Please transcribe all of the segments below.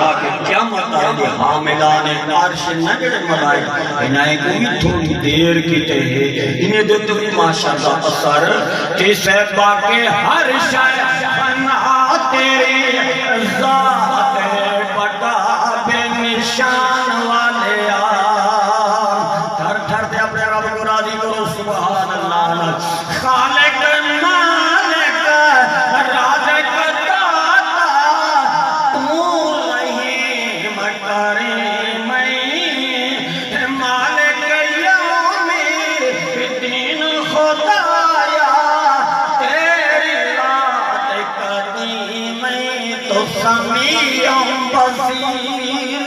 تاکہ قیامت آئے حاملان عرش نجر ملائک انہیں کوئی تھوڑی دیر کی تہے انہیں دے تو ماشاءاللہ اثر کہ صحبہ کے ہر شاہ بنا تیری ذات بڑا بے نشان والے تھر تھر دے اپنے رب کو راضی کرو سبحان اللہ خالق مالک رازق داتا تو رحیم کریم مالک یوم الدین خدایا تیری ذات قدیم تو سمیع بصیر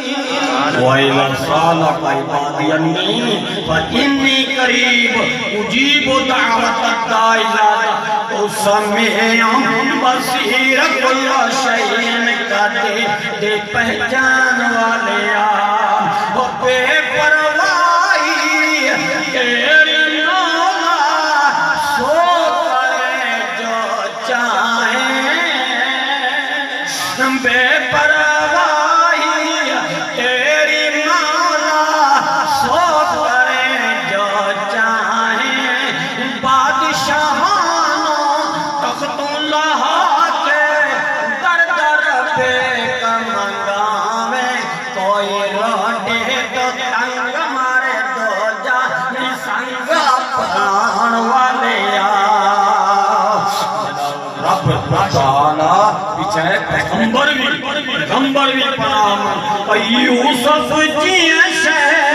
وَإِذَا سَأَلَكَ عِبَادِي عَنِّي فَإِنِّي قَرِيبٌ أُجِيبُ دَعْوَةَ الدَّاعِ إِذَا دَعَانِ سَمِيعٌ بَصِيرٌ كُلُّ شَيْءٍ کا دے پہچان والے وہ بے پرواہی تیری مولا سو کرے جو چاہیں بے پرواہی تیری مولا سو کرے جو چاہیں بادشاہانوں تختوں لہا کے در در پہ کمنگاویں کوئی روٹے تو تنگ مارے دو جانی سنگا پران والے رب تعالی بیچارے پیغمبر بھی پناہ یوسف جی شہر